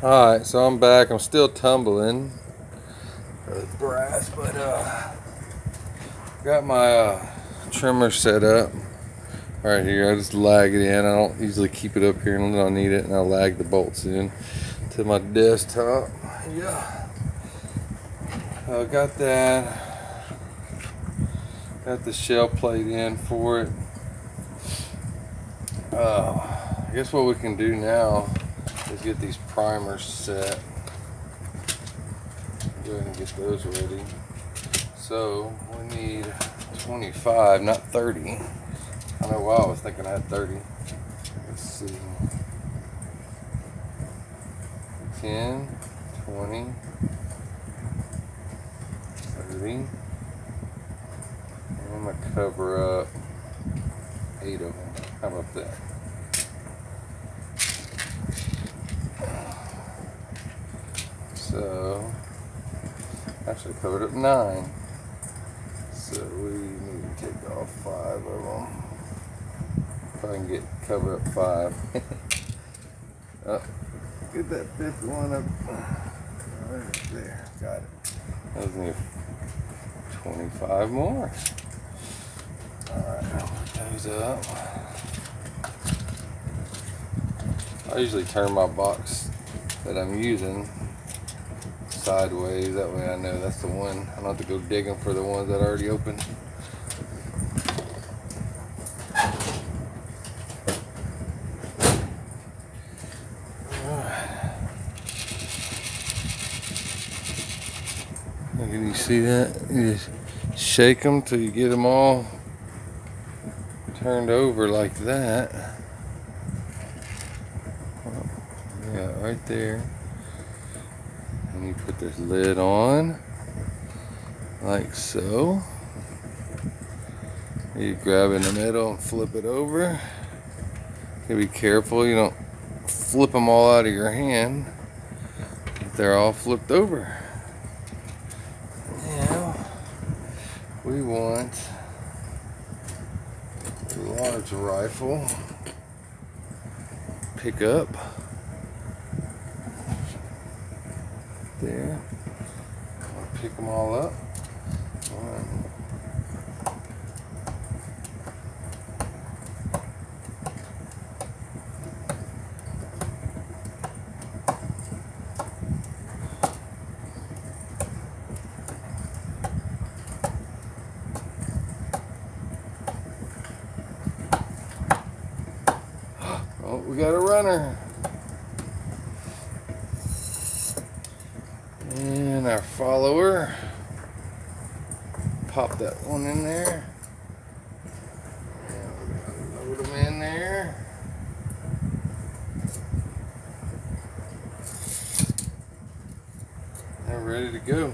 Alright, so I'm back. I'm still tumbling the brass, but got my trimmer set up right here. I just lag it in. I don't usually keep it up here unless I need it, and I lag the bolts in to my desktop. Yeah, I got that. Got the shell plate in for it. I guess what we can do now is get these primers set. Go ahead and get those ready. So we need 25, not 30. I don't know why I was thinking I had 30. Let's see. 10, 20, 30. And I'm going to cover up 8 of them. How about that? So, actually covered up 9. So we need to take off 5 of them. If I can cover up 5. Oh, get that 5th one up. Right there. Got it. That was near 25 more. Alright, I'll put those up. I usually turn my box that I'm using sideways, that way I know that's the one. I don't have to go digging for the ones that are already open. Can you see that? You just shake them till you get them all turned over like that. Yeah, right there. And you put this lid on like so. You grab it in the middle and flip it over. You gotta be careful you don't flip them all out of your hand if they're all flipped over. Now we want a large rifle pickup. There. I'll pick them all up. Oh, we got a runner. And our follower, pop that one in there, and we're gonna load them in there. They're ready to go.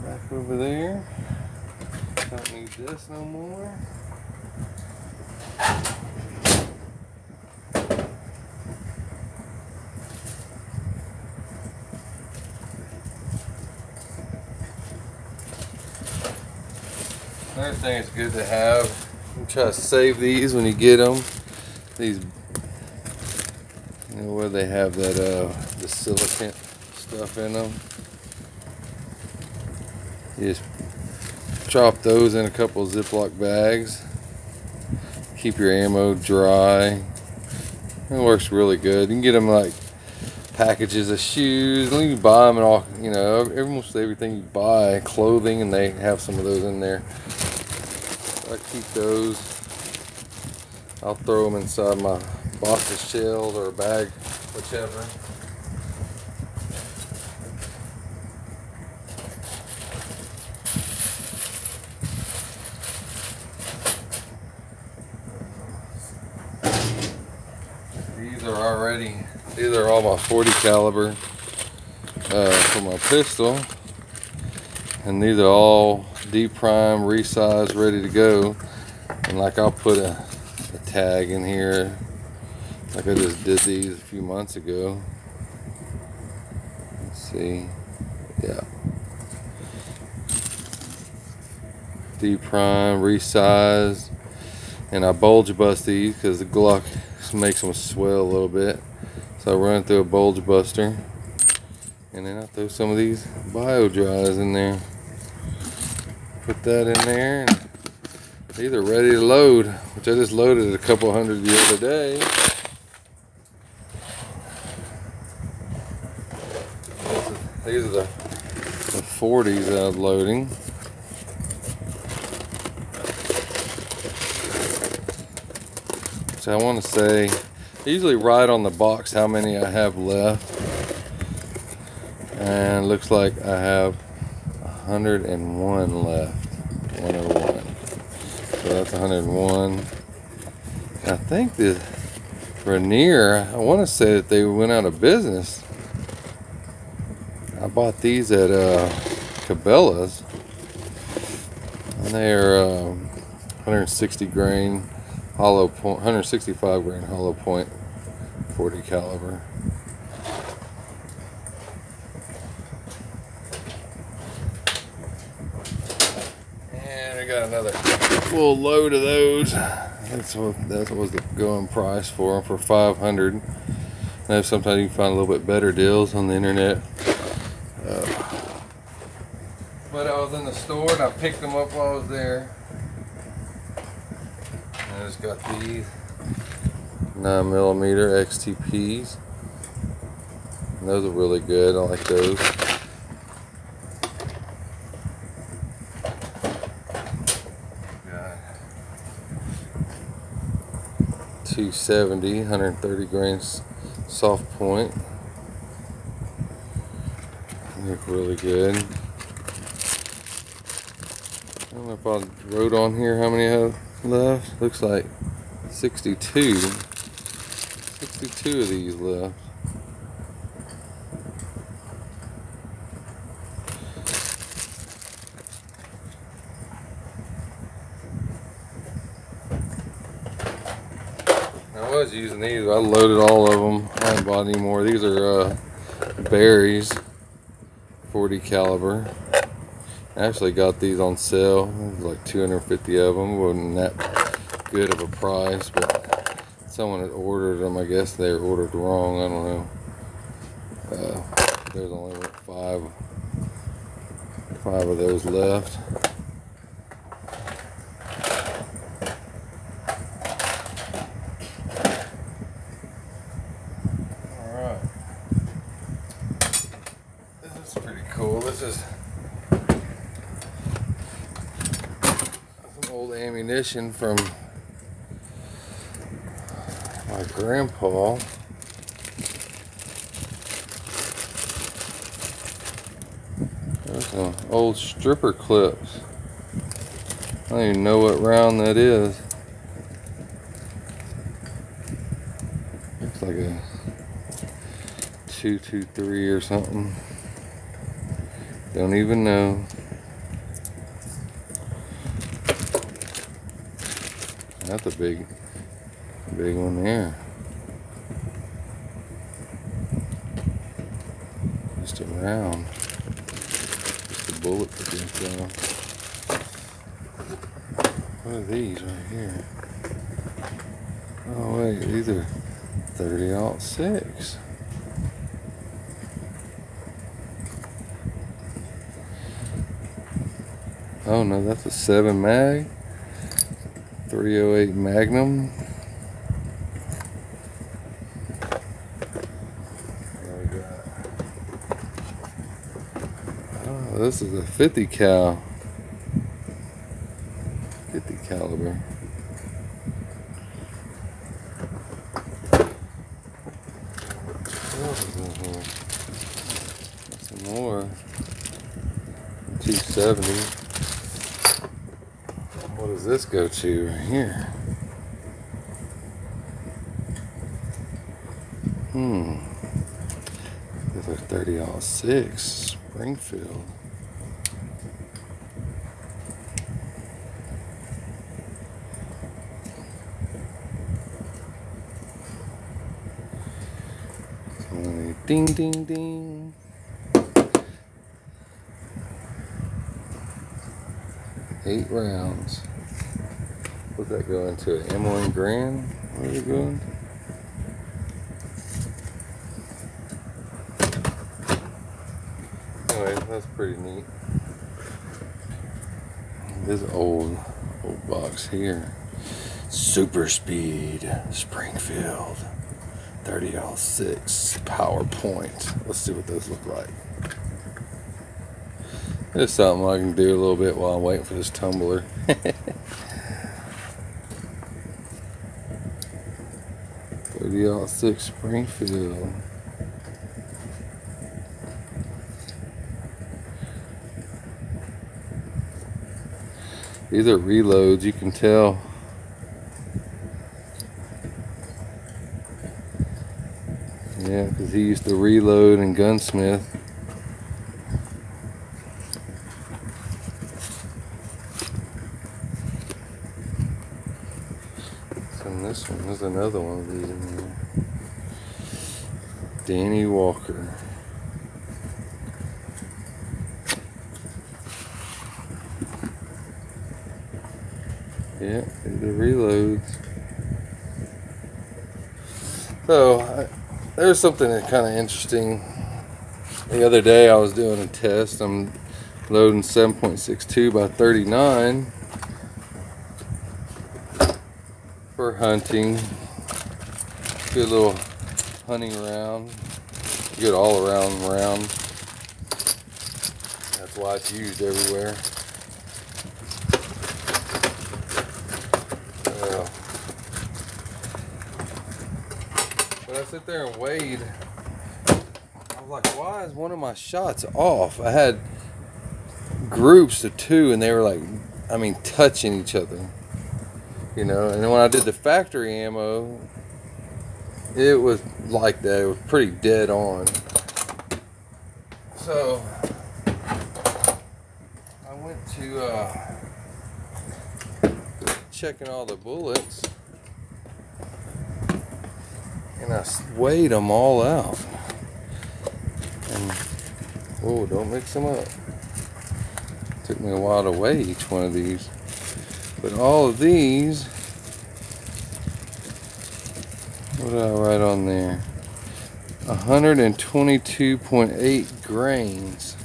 Back over there. Don't need this no more. Another thing it's good to have, you try to save these when you get them. These, you know, where they have that the silicone stuff in them. You just drop those in a couple of Ziploc bags. Keep your ammo dry. It works really good. You can get them like packages of shoes. You can buy them in all, you know, almost everything you buy, clothing, and they have some of those in there. I keep those. I'll throw them inside my box of shells or a bag, whichever. These are all my 40 caliber for my pistol. And these are all de-prime, resized, ready to go. And like I'll put a tag in here, like I just did these a few months ago. Let's see, yeah. D-prime, resized. And I bulge bust these because the Glock makes them swell a little bit. So I run it through a bulge buster. And then I throw some of these bio dries in there. Put that in there. And these are ready to load, which I just loaded a couple hundred the other day. These are the 40s that I'm loading. So I want to say, I usually write on the box how many I have left. And it looks like I have 101 left. 101. So that's 101. I think the Rainier, I want to say that they went out of business. I bought these at Cabela's, and they're 160 grain hollow point, 165 grain hollow point, 40 caliber. And I got another full load of those. That was the going price for them, for 500. I know sometimes you can find a little bit better deals on the internet. But I was in the store and I picked them up while I was there. And I just got these 9mm XTPs. And those are really good. I like those. Got 270, 130 grains soft point. They look really good. I don't know if I wrote on here how many I have left. Looks like 62. 62 of these left. I was using these, but I loaded all of them. I haven't bought any more. These are berries, 40 caliber. I actually got these on sale. It was like 250 of them. Wasn't that good of a price, but someone had ordered them. I guess they were ordered wrong. I don't know. There's only like five of those left. All right. This is pretty cool. This is old ammunition from my grandpa. There's some old stripper clips. I don't even know what round that is. Looks like a 223 or something. Don't even know. That's a big one there. Just a round. Just a bullet that goes down. What are these right here? Oh wait, these are 30-06. Oh no, that's a 7 mag. 308 Magnum. Oh, this is a 50 cal. 50 caliber. Some more. 270. What does this go to right here? These are 30-06 Springfield. Ding, ding, ding. Eight rounds. What's that going to? An M1 Grand? Where is it going? Anyway, that's pretty neat. This old box here. Super Speed Springfield 30L6 PowerPoint. Let's see what those look like. It's something I can do a little bit while I'm waiting for this tumbler. 30L6 Springfield. These are reloads, you can tell. Yeah, because he used to reload in Gunsmith. And this one, there's another one of these in here. Danny Walker. Yeah, the reloads. So, there's something that's kind of interesting. The other day I was doing a test. I'm loading 7.62 by 39 for hunting. Good little hunting round. Good all around round. That's why it's used everywhere. But I sit there and weighed. I was like, why is one of my shots off? I had groups of two and they were like, I mean, touching each other. You know, and then when I did the factory ammo, it was like that. It was pretty dead on. So I went to checking all the bullets, and I weighed them all out. And whoa, don't mix them up. Took me a while to weigh each one of these, but all of these. What did I write on there? 122.8 grains.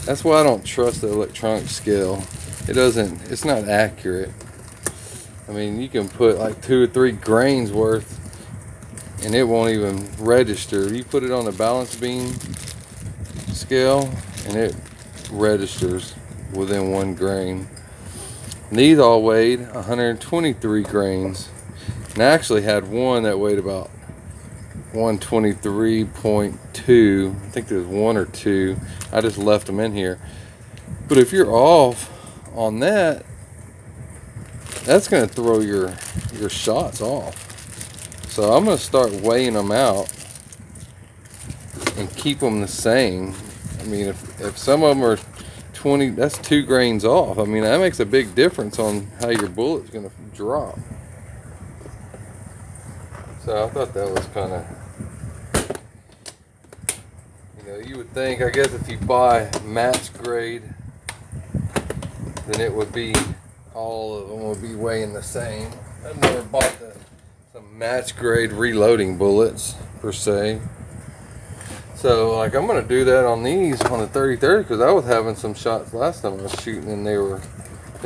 That's why I don't trust the electronic scale. It's not accurate. I mean, you can put like 2 or 3 grains worth and it won't even register. You put it on the balance beam scale and it registers within 1 grain. And these all weighed 123 grains. And I actually had one that weighed about 123.2. I think there's 1 or 2. I just left them in here. But if you're off on that, that's going to throw your shots off. So I'm going to start weighing them out and keep them the same. I mean, if some of them are 20, that's 2 grains off. I mean, that makes a big difference on how your bullet's going to drop. So I thought that was kind of, you know, you would think, I guess if you buy match grade, then it would be, all of them would be weighing the same. I've never bought some match grade reloading bullets per se. So like I'm gonna do that on these on the 30-30 because I was having some shots last time I was shooting and they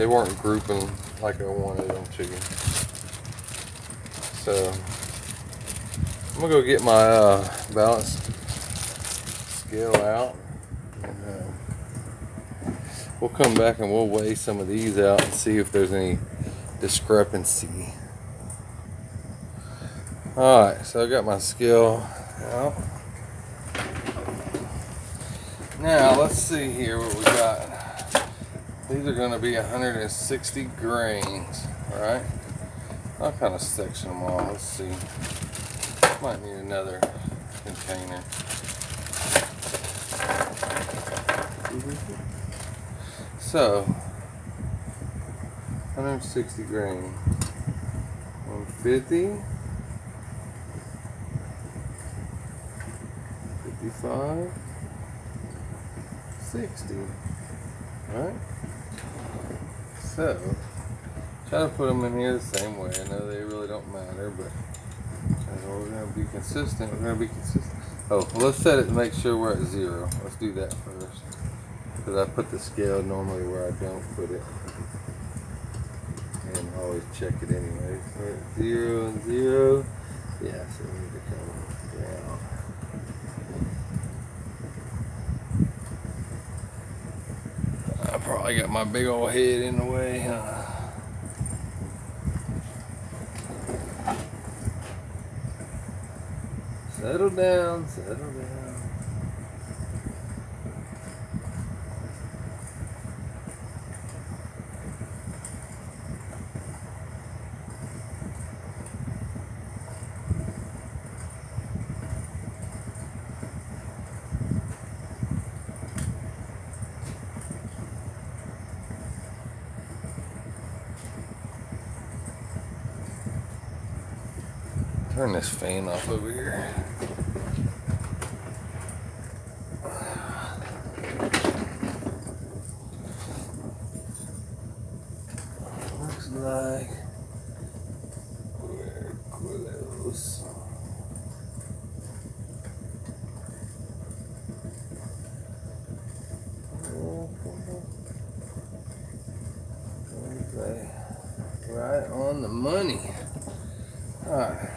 weren't grouping like I wanted them to. So I'm gonna go get my balance scale out, and we'll come back and we'll weigh some of these out and see if there's any discrepancy. Alright, so I got my scale out. Now let's see here what we got. These are going to be 160 grains. Alright, I'll kind of section them all. Let's see. Might need another container. So 160 grain. 150, 55, 60. Alright. So Try to put them in here the same way. I know they really don't matter, but we're going to be consistent. We're going to be consistent. Oh, well, let's set it to make sure we're at 0. Let's do that first. Because I put the scale normally where I don't put it. And I always check it anyway. So we're at 0 and 0. Yeah, so we need to come down. I probably got my big old head in the way, huh? Settle down, settle down. Turn this fan off over here. Looks like we're close. Okay. Right on the money. Alright.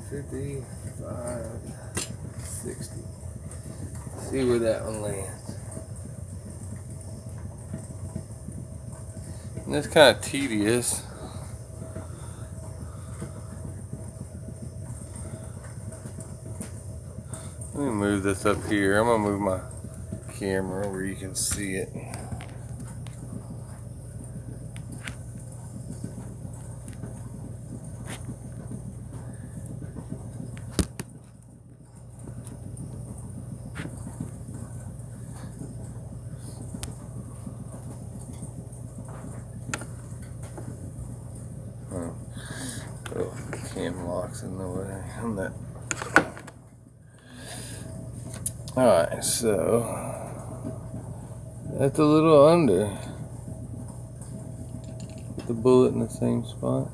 155, 60. See where that one lands. And it's kind of tedious. Let me move this up here. I'm gonna move my camera where you can see it. Oh, cam locks in the way. I'm not. Alright, so that's a little under. Put the bullet in the same spot.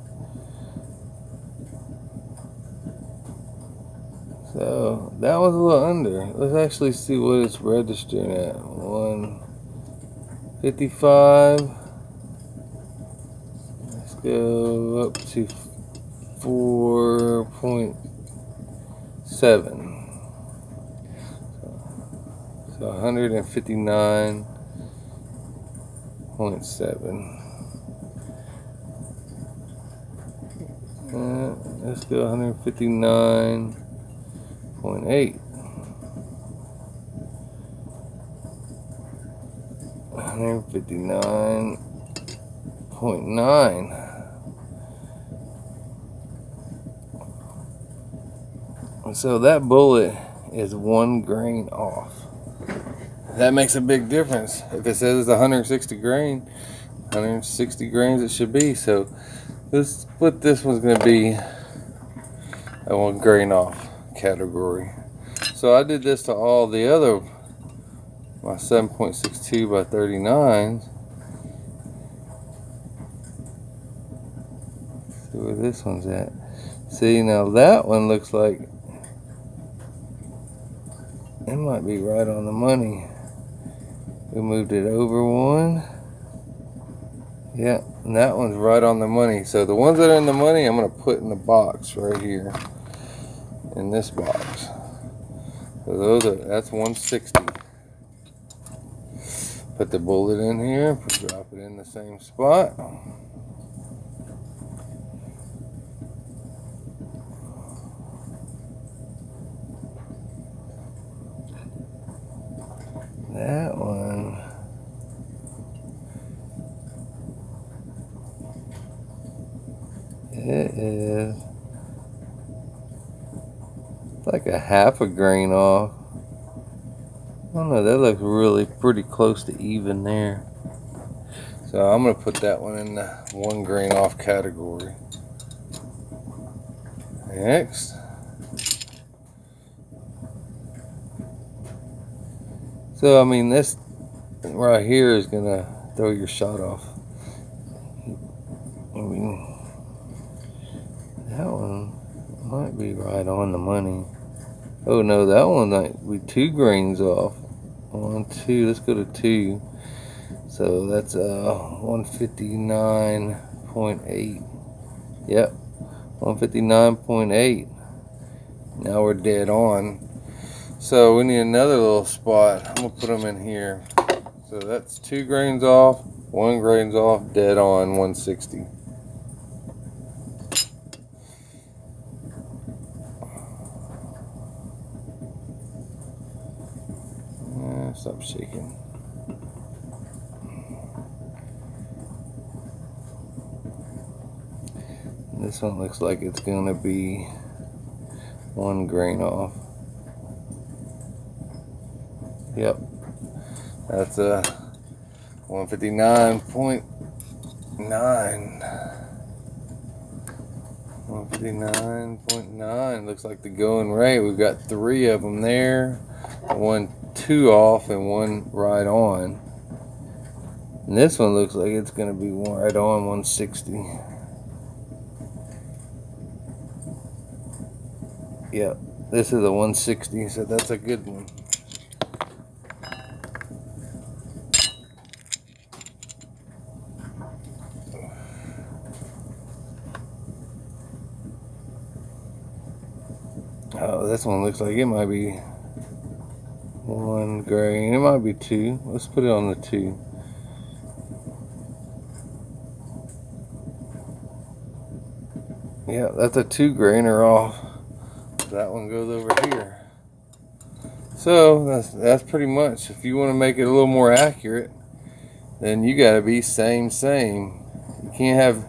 So that was a little under. Let's actually see what it's registering at. 155. Let's go up to 4.7. So 159.7. Let's go 159.8. 159.9. So that bullet is 1 grain off. That makes a big difference. If it says it's 160 grain, 160 grains it should be. So let's put this one's going to be a 1 grain off category. So I did this to all the other, my 7.62 by 39s. See where this one's at. See, now that one looks like it might be right on the money. We moved it over 1. Yeah, and that one's right on the money. So the ones that are in the money, I'm going to put in the box right here. In this box. So that's 160. Put the bullet in here, drop it in the same spot. That one, it is like a half a grain off. I don't know, that looks really pretty close to even there. So I'm going to put that one in the 1 grain off category. Next. So I mean, this right here is going to throw your shot off. mean, that one might be right on the money. Oh no, that one might be 2 grains off. 1, 2, let's go to 2. So that's 159.8. Yep, 159.8. Now we're dead on. So we need another little spot. I'm gonna put them in here. So that's 2 grains off, 1 grains off, dead on 160. Stop shaking. This one looks like it's gonna be 1 grain off. Yep, that's a 159.9. 159.9 looks like the going rate. We've got 3 of them there. 1, 2 off and 1 right on. And this one looks like it's going to be right on 160. Yep, this is a 160, so that's a good one. Oh, this one looks like it might be 1 grain. It might be 2. Let's put it on the 2. Yeah, that's a 2 grainer off. That one goes over here. So that's pretty much. If you want to make it a little more accurate, then you got to be same. You can't have,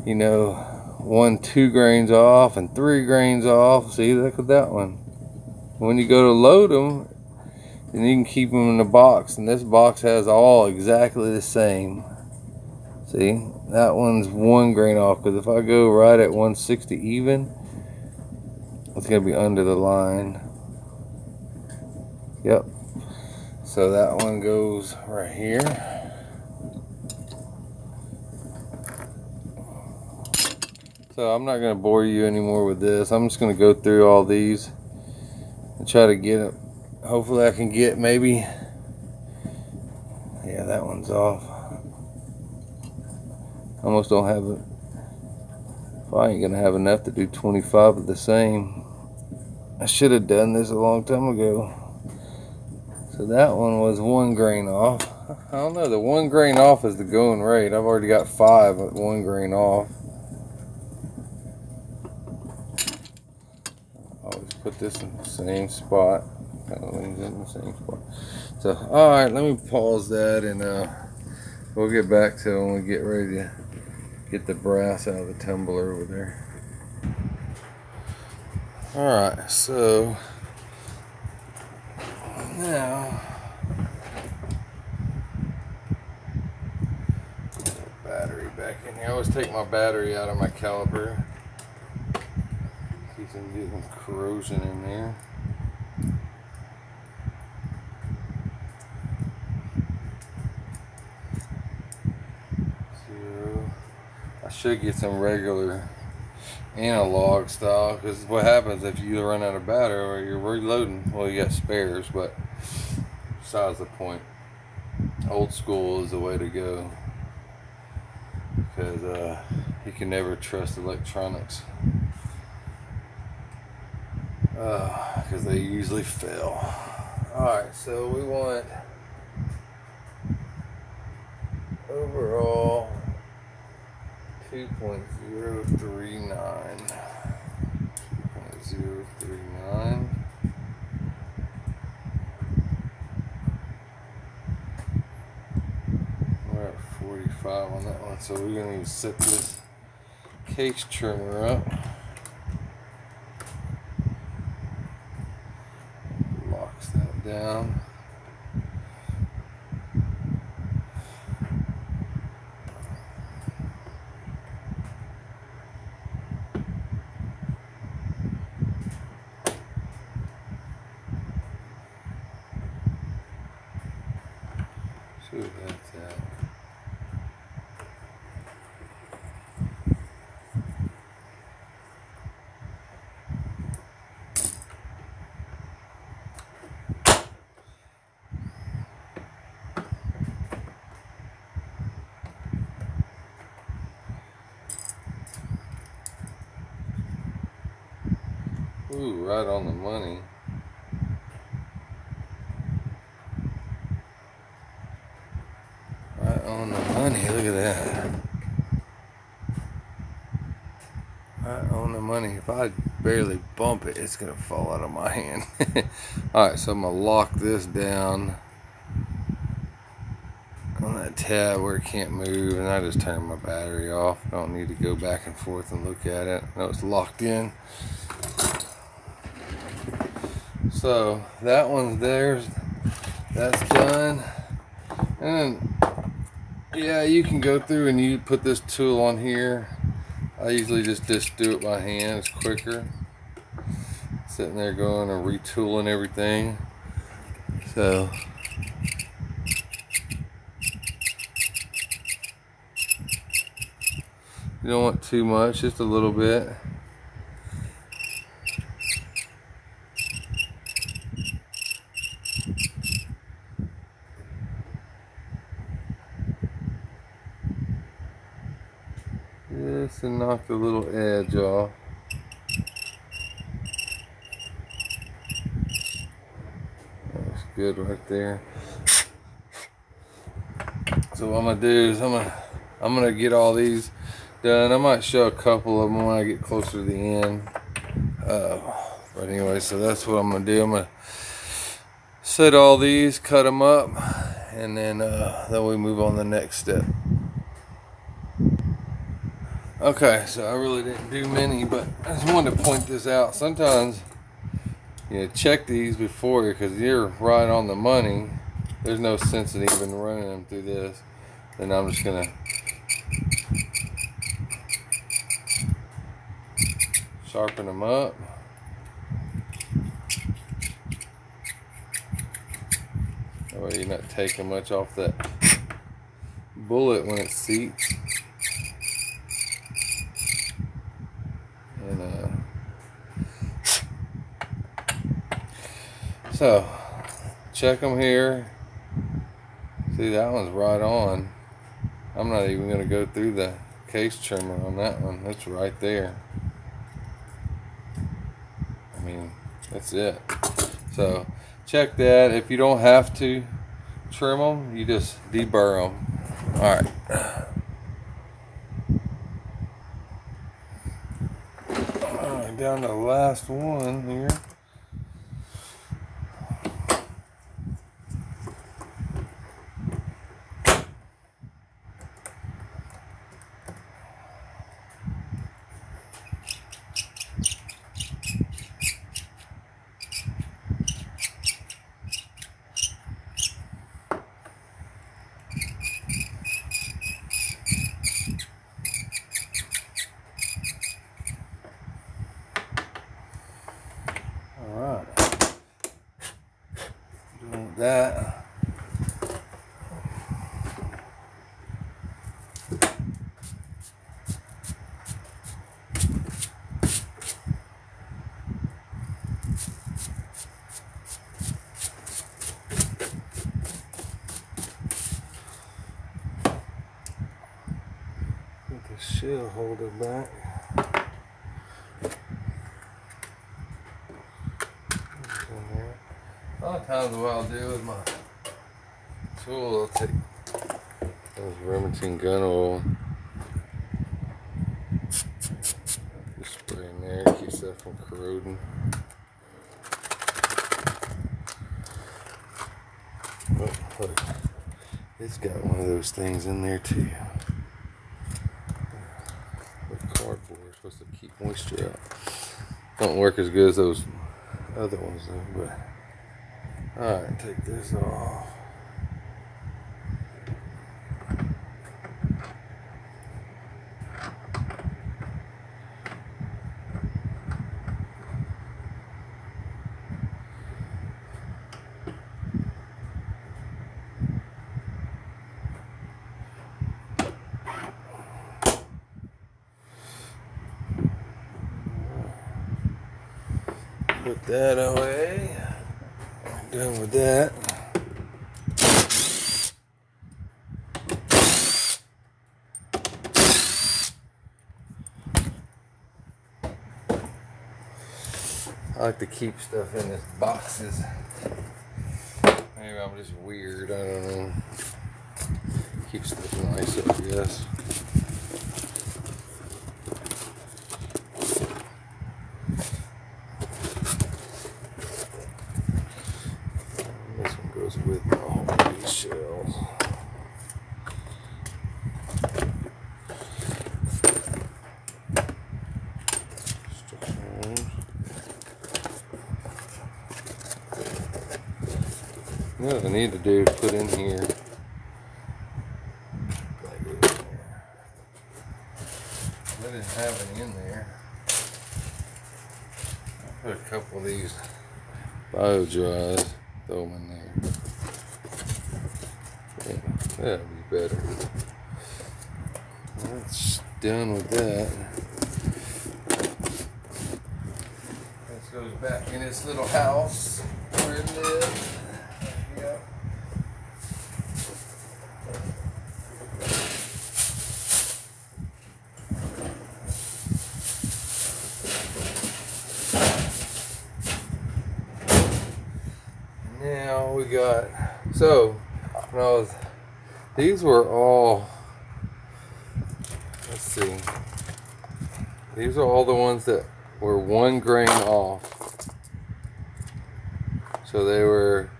you know, 1, 2 grains off and 3 grains off. See, look at that one. When you go to load them, then you can keep them in the box, and this box has all exactly the same. See, that one's 1 grain off, because if I go right at 160 even, it's going to be under the line. Yep. So that one goes right here. So I'm not going to bore you anymore with this. I'm just going to go through all these and try to get it. Hopefully I can get maybe, yeah, that one's off. Almost don't have it. I ain't going to have enough to do 25 of the same. I should have done this a long time ago. So that one was 1 grain off. I don't know, the 1 grain off is the going rate. I've already got 5 at 1 grain off. Always put this in the same spot. In the same spot. So, alright, let me pause that, and we'll get back to it when we get ready to get the brass out of the tumbler over there. Alright, so now put the battery back in here. I always take my battery out of my caliper. Keep some getting corrosion in there. I should get some regular analog style, because what happens if you run out of battery or you're reloading, well, you got spares, but besides the point, old school is the way to go, because you can never trust electronics, because they usually fail. Alright, so we want overall 2.039. 2.039. We're at 45 on that one, so we're going to need to set this case trimmer up. Locks that down. See what that's at. Ooh, right on the money. Right on the money, look at that. Right on the money. If I barely bump it, it's gonna fall out of my hand. Alright, so I'm gonna lock this down on that tab where it can't move, and I just turn my battery off. I don't need to go back and forth and look at it. No, it's locked in. So that one's there. That's done. And then, yeah, you can go through and you put this tool on here. I usually just do it by hand. It's quicker. Sitting there going and retooling everything. So you don't want too much, just a little bit. Just to knock the little edge off. That's good right there. So what I'm gonna do is I'm gonna get all these done. I might show a couple of them when I get closer to the end. But anyway, so that's what I'm gonna do. I'm gonna set all these, cut them up, and then we move on to the next step. Okay, so I really didn't do many, but I just wanted to point this out. Sometimes, you know, check these before, because you're right on the money. There's no sense in even running them through this. Then I'm just gonna sharpen them up. That way you're not taking much off that bullet when it seats. And so check them here. See, that one's right on. I'm not even going to go through the case trimmer on that one. That's right there. I mean, that's it. So check that. If you don't have to trim them, you just deburr them. Alright. Alright, down to the last one here. That put the shell holder back. A lot of times what I'll do is my tool, I'll take those Remington gun oil, just spray in there, keeps that from corroding. Oh, look, it's got one of those things in there too. With cardboard, supposed to keep moisture out. Don't work as good as those other ones though, but alright, take this off. Put that away. Done with that. I like to keep stuff in this boxes. Maybe I'm just weird, I don't know. Keep stuff nice, I guess. This one goes with my Hornady shell. What I need to do is put in here. I didn't have any in there. I put a couple of these bio dries, throw them in there. Yeah, that'd be better. That's done with that. This goes back in its little house where it lives. Yep. Now we got, so when I was, these were all, let's see, these are all the ones that were 1 grain off. So they were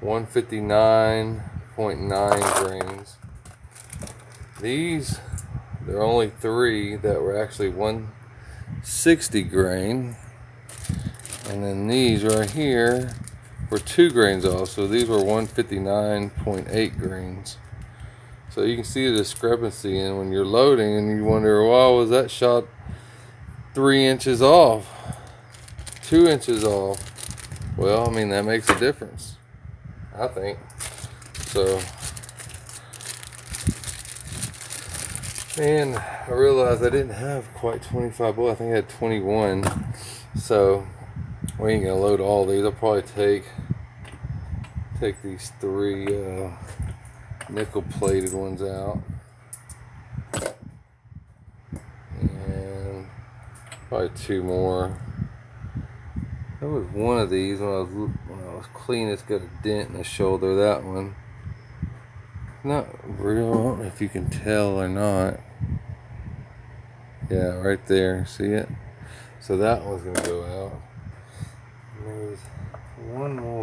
159.9 grains. These, there are only 3 that were actually 160 grain. And then these right here were 2 grains off. So these were 159.8 grains. So you can see the discrepancy, and when you're loading and you wonder, why was that shot 3 inches off, 2 inches off? Well, I mean, that makes a difference, I think. So, and I realized I didn't have quite 25 bullets. I think I had 21. So we ain't gonna load all these. I'll probably take these 3 nickel plated ones out, and probably 2 more. There was one of these when I was cleaning. It's got a dent in the shoulder. That one, not real. I don't know if you can tell or not. Yeah, right there. See it? So that one's gonna go out. And there's one more